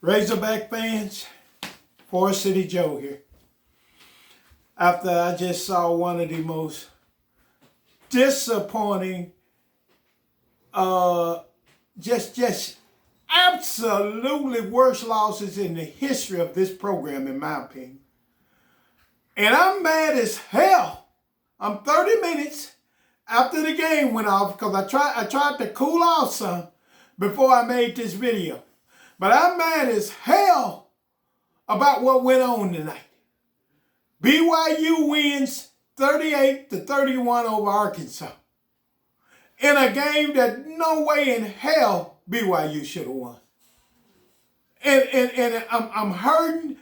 Razorback fans, Forest City Joe here. After I just saw one of the most disappointing, just absolutely worst losses in the history of this program, in my opinion. And I'm mad as hell. I'm 30 minutes after the game went off because I tried to cool off some before I made this video. But I'm mad as hell about what went on tonight. BYU wins 38-31 over Arkansas in a game that no way in hell BYU should have won. And I'm hurting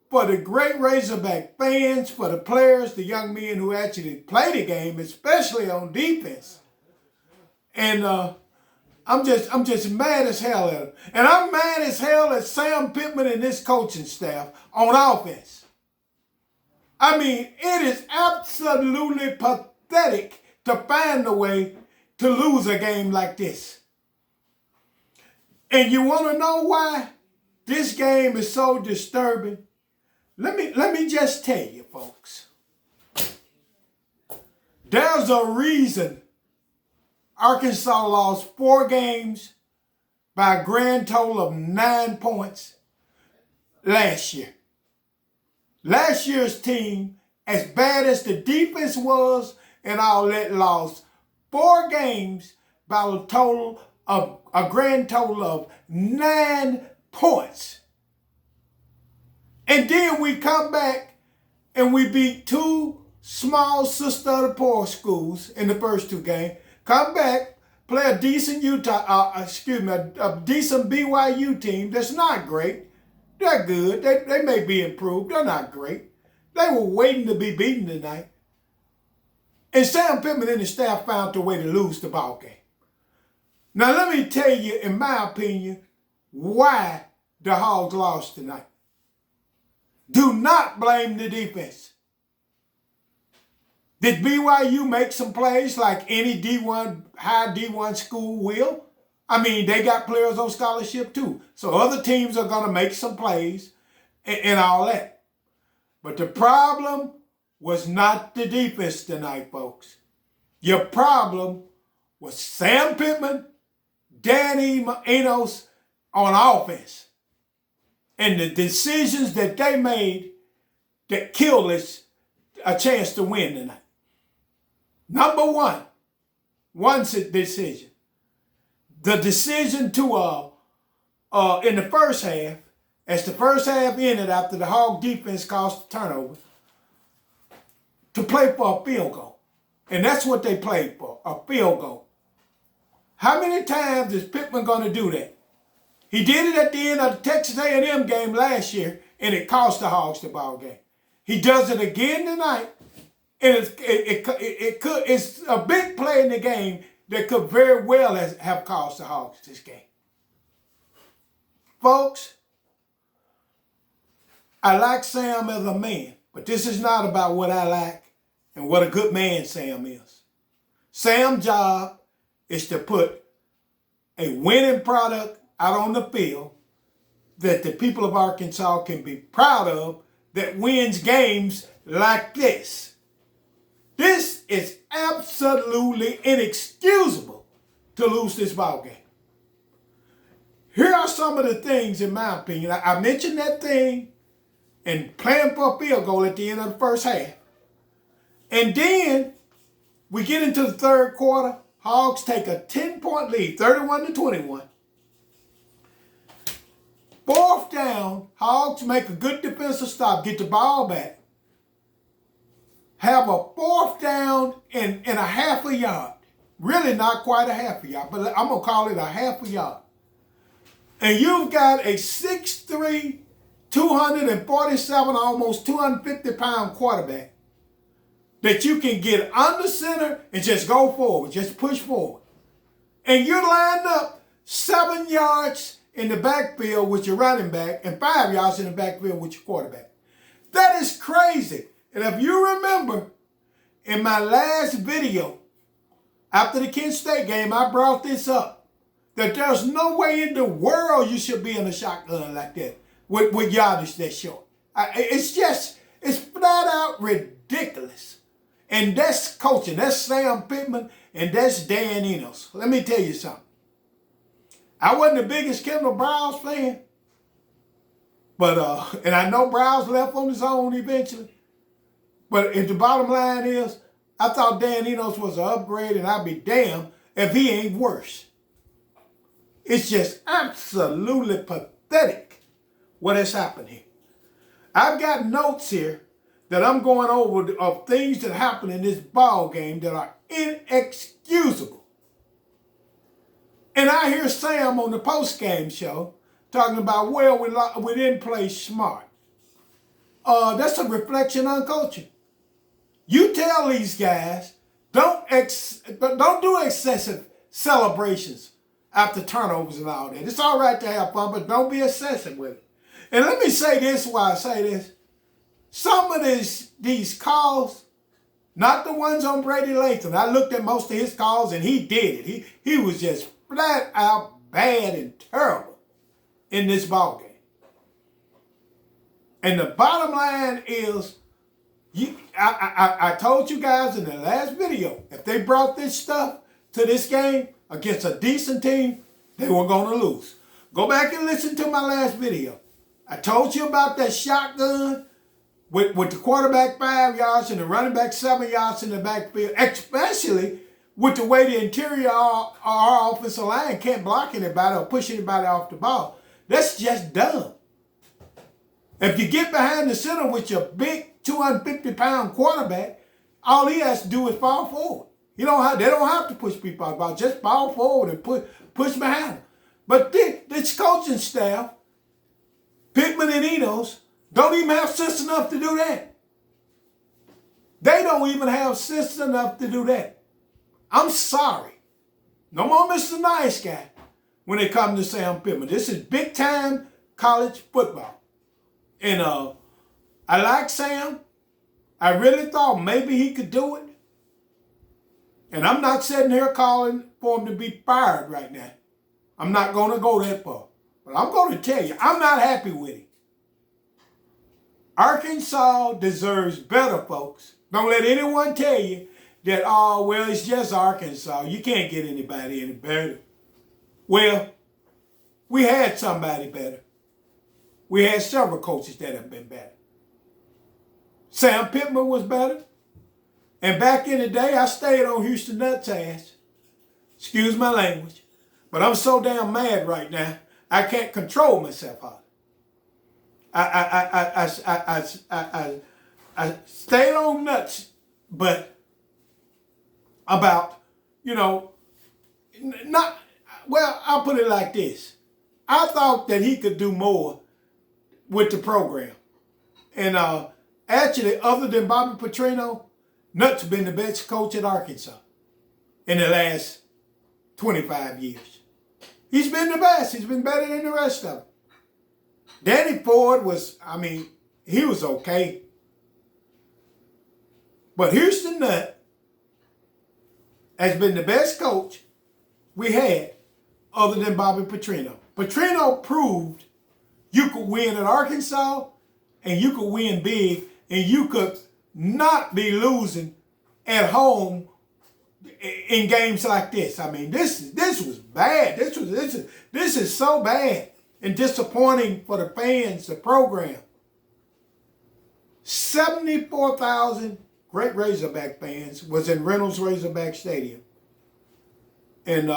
for the great Razorback fans, for the players, the young men who actually play the game, especially on defense. And I'm just mad as hell at him. And I'm mad as hell at Sam Pittman and this coaching staff on offense. I mean, it is absolutely pathetic to find a way to lose a game like this. And you want to know why this game is so disturbing? Let me just tell you, folks. There's a reason Arkansas lost 4 games by a grand total of 9 points last year. Last year's team, as bad as the defense was and all that, lost 4 games by a grand total of 9 points. And then we come back and we beat 2 small sister of the poor schools in the first 2 games. Come back, play a decent a decent BYU team that's not great. They're good. They may be improved. They're not great. They were waiting to be beaten tonight. And Sam Pittman and his staff found a way to lose the ball game. Now let me tell you, in my opinion, why the Hogs lost tonight. Do not blame the defense. Did BYU make some plays like any high D1 school will? I mean, they got players on scholarship too. So other teams are going to make some plays and all that. But the problem was not the defense tonight, folks. Your problem was Sam Pittman, Danny Enos on offense. And the decisions that they made that killed us a chance to win tonight. Number one decision. The decision to, in the first half, as the first half ended after the Hog defense caused the turnover, to play for a field goal. And that's what they played for, a field goal. How many times is Pittman going to do that? He did it at the end of the Texas A&M game last year, and it cost the Hogs the ball game. He does it again tonight, and it's a big play in the game that could very well have cost the Hogs this game. Folks, I like Sam as a man, but this is not about what I like and what a good man Sam is. Sam's job is to put a winning product out on the field that the people of Arkansas can be proud of, that wins games like this. This is absolutely inexcusable to lose this ball game. Here are some of the things, in my opinion. I mentioned that thing and playing for a field goal at the end of the first half. And then we get into the third quarter. Hogs take a 10-point lead, 31-21. 4th down, Hogs make a good defensive stop, get the ball back. Have a 4th down and a half a yard. Really not quite a half a yard, but I'm going to call it a half a yard. And you've got a 6'3", 247, almost 250-pound quarterback that you can get under center and just go forward, just push forward. And you're lined up 7 yards in the backfield with your running back and 5 yards in the backfield with your quarterback. That is crazy. And if you remember, in my last video, after the Kent State game, I brought this up. that there's no way in the world you should be in a shotgun like that with yardage that short. It's flat out ridiculous. And that's coaching. That's Sam Pittman and that's Dan Enos. Let me tell you something. I wasn't the biggest Kendall Browns fan, but and I know Browns left on his own eventually. But if the bottom line is, I thought Dan Enos was an upgrade, and I'd be damned if he ain't worse. It's just absolutely pathetic what has happened here. I've got notes here that I'm going over of things that happened in this ball game that are inexcusable. And I hear Sam on the post-game show talking about, well, we didn't play smart. That's a reflection on coaching. You tell these guys, don't do excessive celebrations after turnovers and all that. It's all right to have fun, but don't be excessive with it. And let me say this while I say this. Some of these calls, not the ones on Brady Latham. I looked at most of his calls and he did it. He was just flat out bad and terrible in this ball game. And the bottom line is, I told you guys in the last video, if they brought this stuff to this game against a decent team, they were going to lose. Go back and listen to my last video. I told you about that shotgun with the quarterback 5 yards and the running back 7 yards in the backfield, especially with the way the interior of our offensive line can't block anybody or push anybody off the ball. That's just dumb. If you get behind the center with your big 250-pound quarterback, all he has to do is fall forward. They don't have to push people out the ball. Just fall forward and push behind them. But this coaching staff, Pittman and Enos, don't even have sense enough to do that. They don't even have sense enough to do that. I'm sorry. No more Mr. Nice Guy when it comes to Sam Pittman. This is big-time college football. And I like Sam. I really thought maybe he could do it. And I'm not sitting here calling for him to be fired right now. I'm not going to go that far. But I'm going to tell you, I'm not happy with him. Arkansas deserves better, folks. Don't let anyone tell you that, oh, well, it's just Arkansas. You can't get anybody any better. Well, we had somebody better. We had several coaches that have been better. Sam Pittman was better. And back in the day, I stayed on Houston Nutt's ass. Excuse my language. But I'm so damn mad right now, I can't control myself. I stayed on Nuts, but about, I'll put it like this. I thought that he could do more with the program. And actually, other than Bobby Petrino, Nutt's been the best coach at Arkansas in the last 25 years. He's been the best. He's been better than the rest of them. Danny Ford he was okay. But Houston Nutt has been the best coach we had other than Bobby Petrino. Petrino proved you could win at Arkansas and you could win big and you could not be losing at home in games like this. This was bad. This is so bad and disappointing for the fans, the program. 74,000 great Razorback fans was in Reynolds Razorback Stadium. And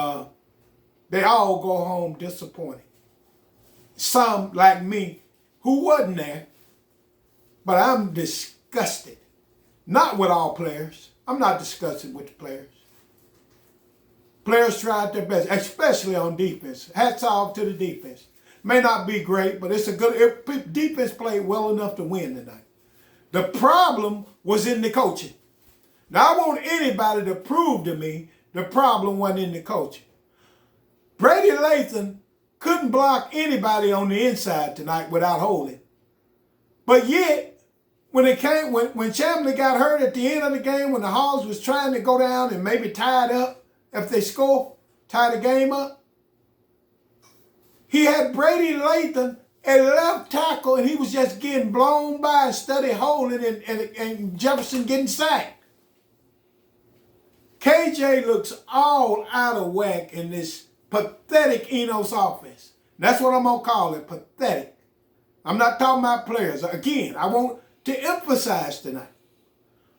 they all go home disappointed. Some, like me, who wasn't there, but I'm disgusted. Not with all players. I'm not disgusted with the players. Players tried their best, especially on defense. Hats off to the defense. May not be great, but it's a good defense played well enough to win tonight. The problem was in the coaching. Now, I want anybody to prove to me the problem wasn't in the coaching. Brady Latham couldn't block anybody on the inside tonight without holding. But yet, when Chamberlain got hurt at the end of the game, when the Hogs was trying to go down and maybe tie it up, if they score, tie the game up, He had Brady Lathan at left tackle, and he was just getting blown by and steady holding, and Jefferson getting sacked. KJ looks all out of whack in this pathetic Enos offense. That's what I'm going to call it, pathetic. I'm not talking about players. Again, I want to emphasize tonight.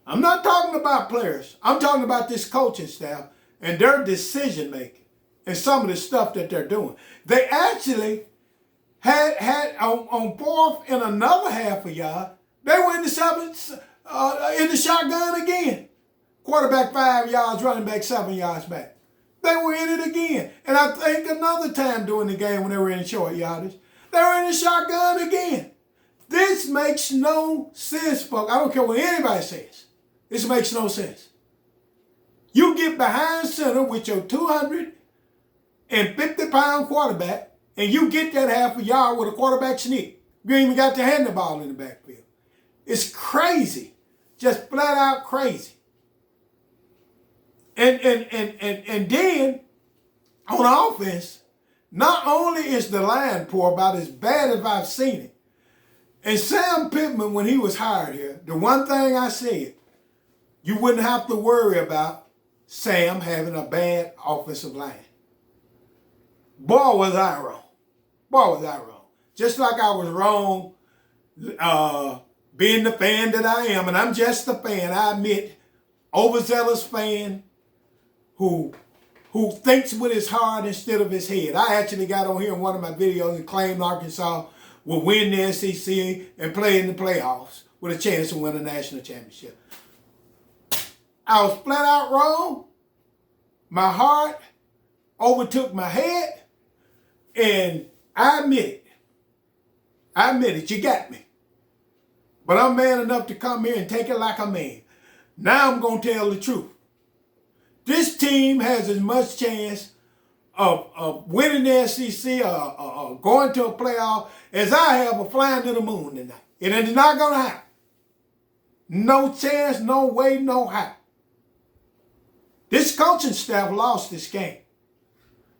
I'm not talking about players. I'm talking about this coaching staff and their decision making and some of the stuff that they're doing. They actually had on fourth and another half a yard, they were in the shotgun again. Quarterback 5 yards, running back 7 yards back. They were in it again. And I think another time during the game when they were in short yardage, they were in the shotgun again. This makes no sense, folks. I don't care what anybody says. This makes no sense. You get behind center with your 250-pound quarterback, and you get that half a yard with a quarterback sneak. You ain't even got to hand the ball in the backfield. It's crazy. Just flat out crazy. And then on offense, not only is the line poor, about as bad as I've seen it. And Sam Pittman, when he was hired here, the one thing I said, you wouldn't have to worry about Sam having a bad offensive line. Boy, was I wrong. Boy, was I wrong. Just like I was wrong being the fan that I am, and I'm just a fan, I admit, overzealous fan who thinks with his heart instead of his head. I actually got on here in one of my videos and claimed Arkansas will win the SEC and play in the playoffs with a chance to win a national championship. I was flat out wrong. My heart overtook my head, and I admit it. I admit it. You got me. But I'm man enough to come here and take it like a man. Now I'm going to tell the truth. This team has as much chance of winning the SEC or going to a playoff as I have of flying to the moon tonight. It is not going to happen. No chance, no way, no how. This coaching staff lost this game.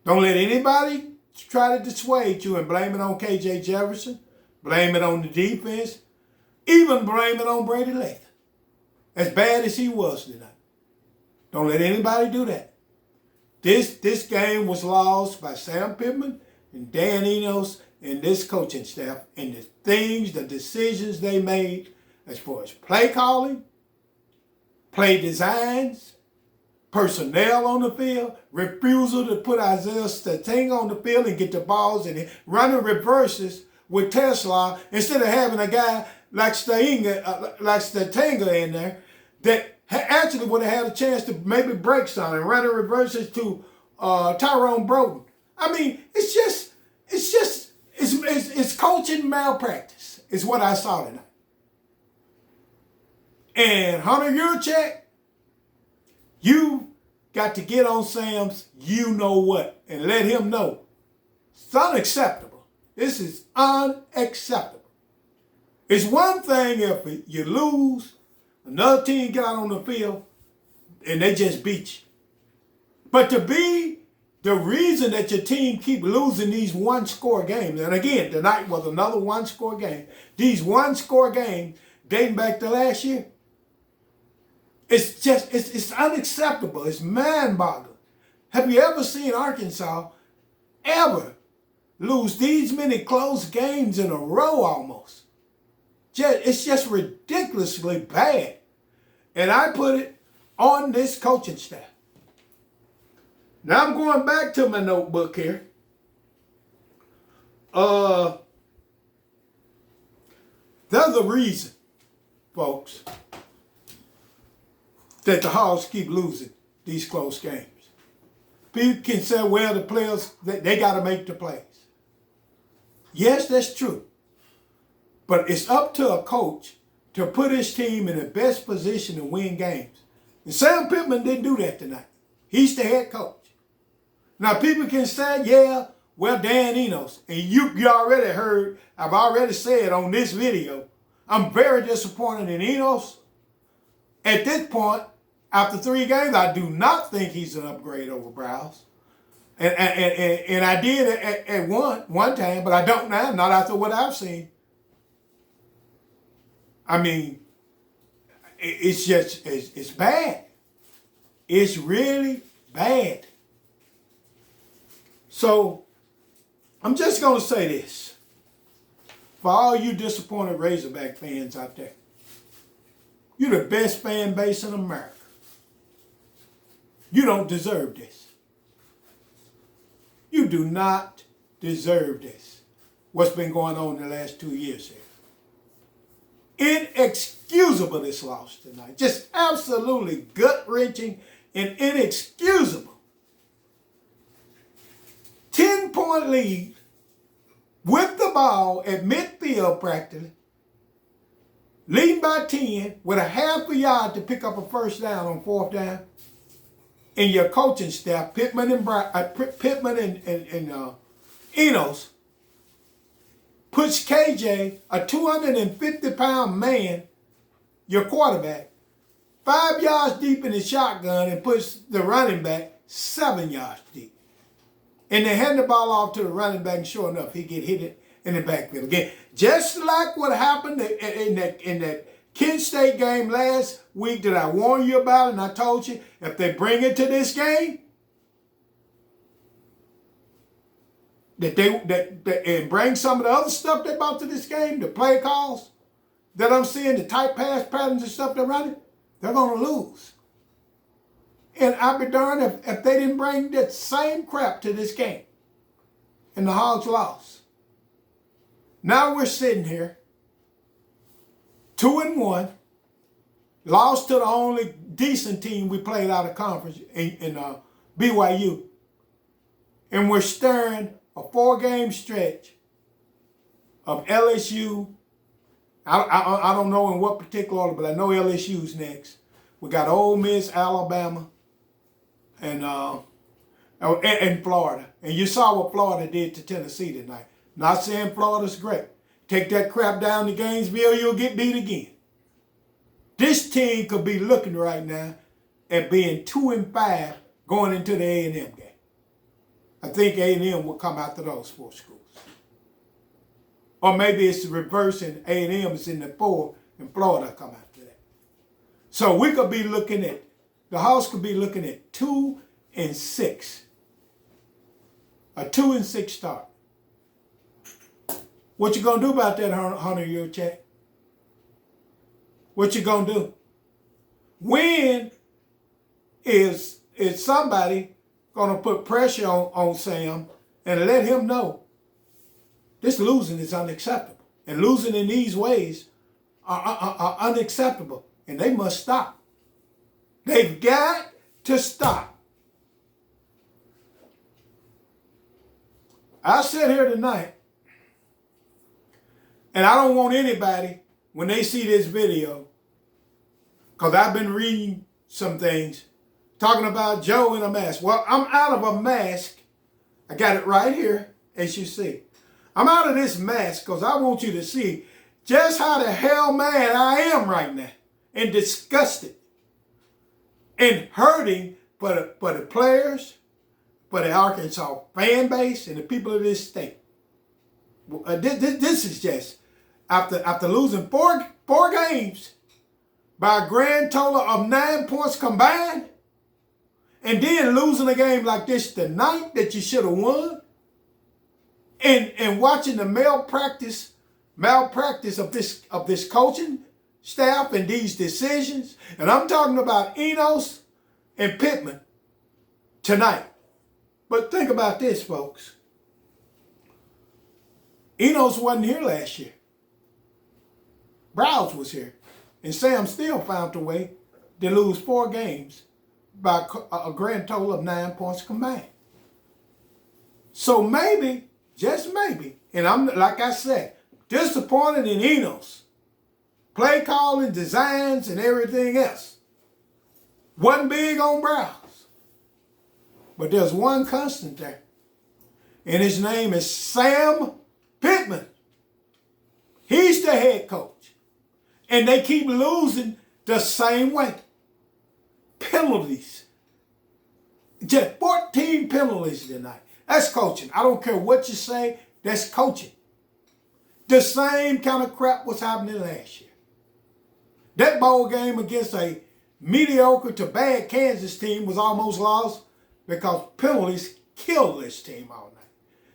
Don't let anybody try to dissuade you and blame it on KJ Jefferson, blame it on the defense, even blame it on Brady Lathan. As bad as he was tonight. Don't let anybody do that. This game was lost by Sam Pittman and Dan Enos and this coaching staff and the decisions they made as far as play calling, play designs, personnel on the field, refusal to put Isaiah Statenga on the field and get the balls and running reverses with Tesla instead of having a guy like Statenga in there that actually would have had a chance to maybe break something and running reverses to Tyrone Broden. I mean, it's coaching malpractice is what I saw tonight. And Hunter Yurchek, you got to get on Sam's you know what and let him know. It's unacceptable. This is unacceptable. It's one thing if you lose, another team get out on the field, and they just beat you. But to be the reason that your team keep losing these one-score games, and again, tonight was another one-score game. These one-score games dating back to last year, it's unacceptable. It's mind-boggling. Have you ever seen Arkansas ever lose these many close games in a row almost? It's just ridiculously bad. And I put it on this coaching staff. Now I'm going back to my notebook here. There's a reason, folks, that the Hogs keep losing these close games. People can say, well, the players, they got to make the plays. Yes, that's true. But it's up to a coach to put his team in the best position to win games. And Sam Pittman didn't do that tonight. He's the head coach. Now, people can say, yeah, well, Dan Enos. And you already heard, I've already said on this video, I'm very disappointed in Enos. At this point, after 3 games, I do not think he's an upgrade over Browse. And I did at one time, but I don't now, not after what I've seen. I mean, it's just, it's bad. It's really bad. So, I'm just going to say this. For all you disappointed Razorback fans out there, you're the best fan base in America. You don't deserve this. You do not deserve this. What's been going on in the last 2 years here. Inexcusable, this loss tonight. Just absolutely gut-wrenching and inexcusable. 10-point lead with the ball at midfield practically, leading by 10 with a half a yard to pick up a first down on fourth down. And your coaching staff, Pittman and Enos, puts KJ, a 250-pound man, your quarterback, 5 yards deep in the shotgun and puts the running back 7 yards deep. And they hand the ball off to the running back, and sure enough, he get hit in the backfield again. Just like what happened in that Kent State game last week that I warned you about, and I told you, if they bring it to this game, and bring some of the other stuff they brought to this game, the play calls that I'm seeing, the tight pass patterns and stuff they're running, they're going to lose. And I'd be darned if they didn't bring that same crap to this game. And the Hogs lost. Now we're sitting here, 2-1, lost to the only decent team we played out of conference in BYU. And we're staring a 4-game stretch of LSU. I don't know in what particular order, but I know LSU's next. We got Ole Miss, Alabama, and Florida. And you saw what Florida did to Tennessee tonight. Not saying Florida's great. Take that crap down to Gainesville, you'll get beat again. This team could be looking right now at being 2-5 going into the A&M game. I think A&M will come after those 4 schools. Or maybe it's the reverse and A&M is in the 4 and Florida come after that. So we could be looking at, the House could be looking at 2-6. A 2-6 start. What you gonna do about that, Hunter, your chat? What you gonna do? When is somebody gonna put pressure on Sam and let him know this losing is unacceptable, and losing in these ways are unacceptable, and they must stop. They've got to stop. I sit here tonight, and I don't want anybody, when they see this video, because I've been reading some things, talking about Joe in a mask. Well, I'm out of a mask. I got it right here, as you see. I'm out of this mask because I want you to see just how the hell mad I am right now, and disgusted, and hurting for the players, for the Arkansas fan base, and the people of this state. This is just, after losing four games by a grand total of 9 points combined, and then losing a game like this tonight that you should have won, and watching the malpractice of this coaching staff and these decisions, and I'm talking about Enos and Pittman tonight. But think about this, folks. Enos wasn't here last year. Browse was here. And Sam still found a way to lose 4 games by a grand total of 9 points combined. So maybe, just maybe, and I'm, like I said, disappointed in Enos. Play calling, designs, and everything else. Wasn't big on Browse. But there's one constant there. And his name is Sam Pittman. He's the head coach. And they keep losing the same way. Penalties. Just 14 penalties tonight. That's coaching. I don't care what you say. That's coaching. The same kind of crap was happening last year. That ball game against a mediocre to bad Kansas team was almost lost because penalties killed this team all night.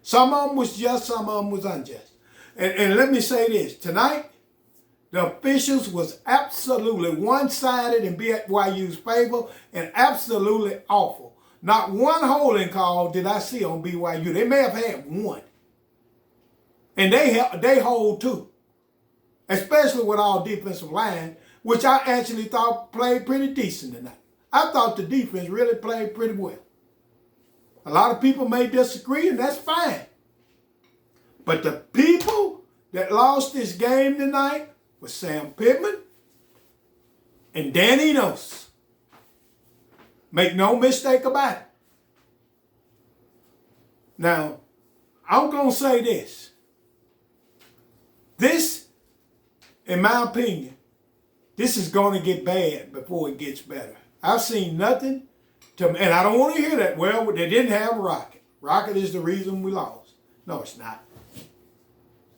Some of them was just, some of them was unjust. And let me say this. Tonight, the officials was absolutely one-sided in BYU's favor and absolutely awful. Not one holding call did I see on BYU. They may have had one. And they hold too. Especially with our defensive line, which I actually thought played pretty decent tonight. I thought the defense really played pretty well. A lot of people may disagree, and that's fine. But the people that lost this game tonight was Sam Pittman and Dan Enos. Make no mistake about it. Now, I'm going to say this. This, in my opinion, this is going to get bad before it gets better. I've seen nothing and I don't want to hear that. Well, they didn't have Rocket. Rocket is the reason we lost. No, it's not.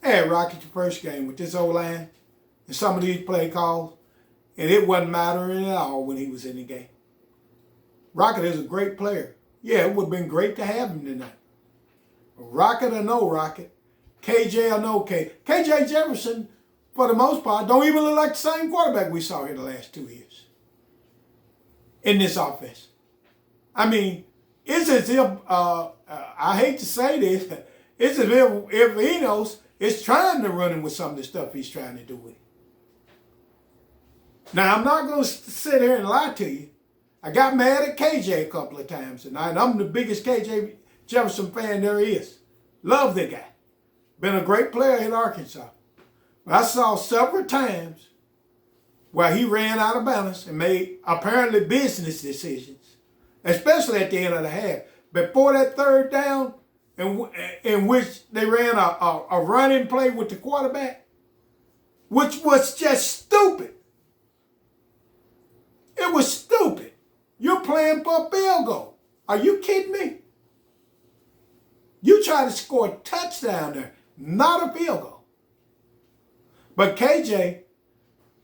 They had Rocket the first game with this O-line and some of these play calls, and it wasn't mattering at all when he was in the game. Rocket is a great player. Yeah, it would have been great to have him tonight. Rocket or no Rocket, KJ or no KJ Jefferson, for the most part, don't even look like the same quarterback we saw here the last 2 years in this offense. I mean, it's as if, I hate to say this, it's as if Enos is trying to run him with some of the stuff he's trying to do with him. Now, I'm not going to sit here and lie to you. I got mad at KJ a couple of times tonight, and I'm the biggest KJ Jefferson fan there is. Love the guy. Been a great player in Arkansas. But I saw several times where he ran out of balance and made apparently business decisions, especially at the end of the half. Before that third down, in which they ran a running play with the quarterback, which was just stupid. It was stupid. You're playing for a field goal. Are you kidding me? You try to score a touchdown there, not a field goal. But KJ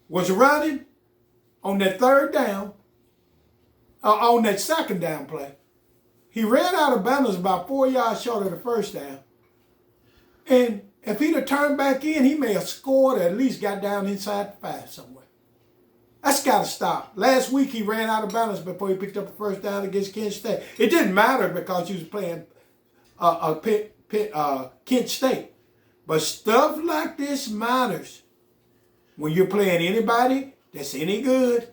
was running on that third down, on that second down play. He ran out of bounds about 4 yards short of the first down. And if he'd have turned back in, he may have scored or at least got down inside the 5 somewhere. That's got to stop. Last week he ran out of bounds before he picked up the first down against Kent State. It didn't matter because he was playing Kent State. But stuff like this matters when you're playing anybody that's any good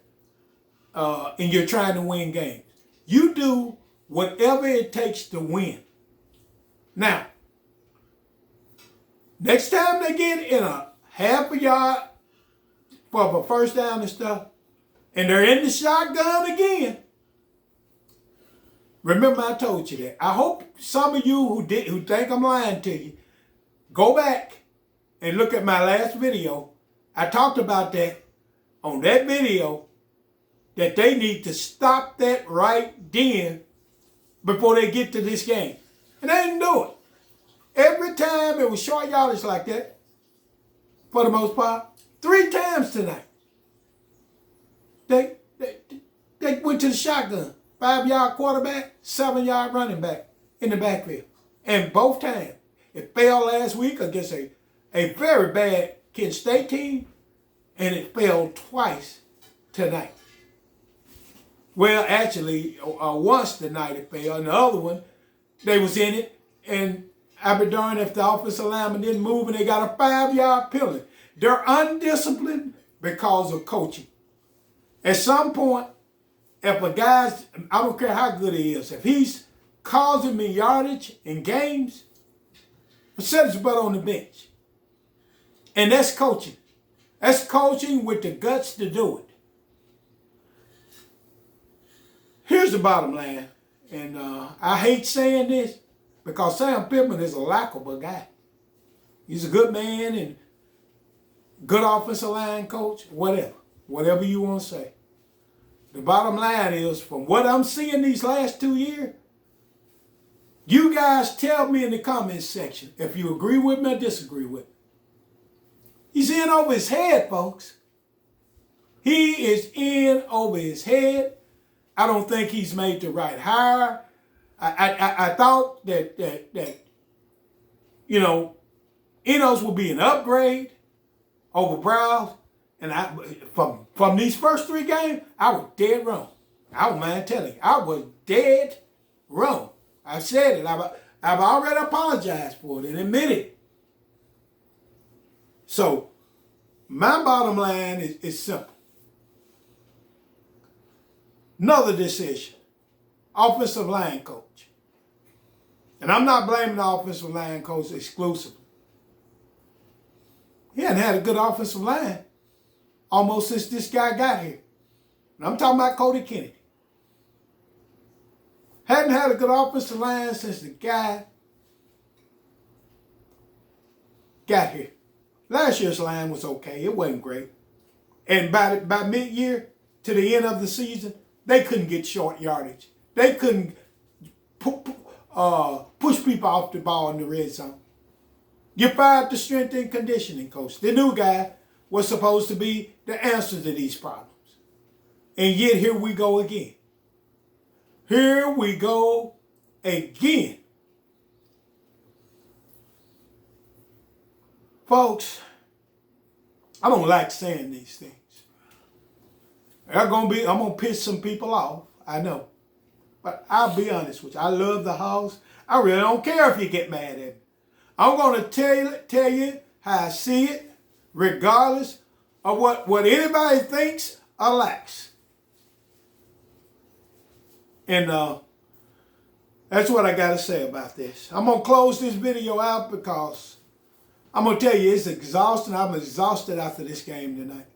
and you're trying to win games. You do whatever it takes to win. Now, next time they get in a half a yard for a first down and stuff, and they're in the shotgun again, remember I told you that. I hope some of you who think I'm lying to you, go back and look at my last video. I talked about that on that video, that they need to stop that right then before they get to this game. And they didn't do it. Every time it was short yardage like that, for the most part. 3 times tonight. They went to the shotgun. 5-yard quarterback, 7-yard running back in the backfield. And both times. It failed last week against a very bad Kent State team, and it failed twice tonight. Well, actually, once tonight it failed, and the other one, they was in it, and I'd be darned if the offensive lineman didn't move and they got a 5-yard penalty. They're undisciplined because of coaching. At some point, if a guy's, I don't care how good he is, if he's causing me yardage in games, set his butt on the bench. And that's coaching. That's coaching with the guts to do it. Here's the bottom line, and I hate saying this because Sam Pittman is a likable guy. He's a good man and good offensive line coach, whatever you want to say. The bottom line is, from what I'm seeing these last 2 years, you guys tell me in the comments section if you agree with me or disagree with me. He's in over his head, folks. He is in over his head. I don't think he's made the right hire. I thought that you know, Enos would be an upgrade over Browns. And from these first 3 games, I was dead wrong. I don't mind telling you. I was dead wrong. I said it. I've already apologized for it and admitted it. So, my bottom line is simple. Another decision. Offensive line coach. And I'm not blaming the offensive line coach exclusively. He hadn't had a good offensive line almost since this guy got here. And I'm talking about Cody Kennedy. Hadn't had a good offensive line since the guy got here. Last year's line was okay. It wasn't great. And by mid-year to the end of the season, they couldn't get short yardage. They couldn't push people off the ball in the red zone. You fired the strength and conditioning coach. The new guy was supposed to be the answer to these problems. And yet here we go again. Here we go again. Folks, I don't like saying these things. I'm gonna piss some people off, I know. But I'll be honest with you. I love the house. I really don't care if you get mad at me. I'm gonna tell you how I see it, regardless of what anybody thinks or lacks. And that's what I got to say about this. I'm going to close this video out because I'm going to tell you it's exhausting. I'm exhausted after this game tonight.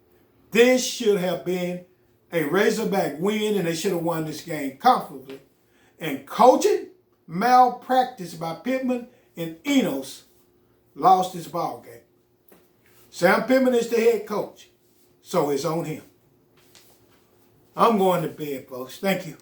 This should have been a Razorback win, and they should have won this game comfortably. And coaching, malpractice by Pittman and Enos lost this ball game. Sam Pittman is the head coach, so it's on him. I'm going to bed, folks. Thank you.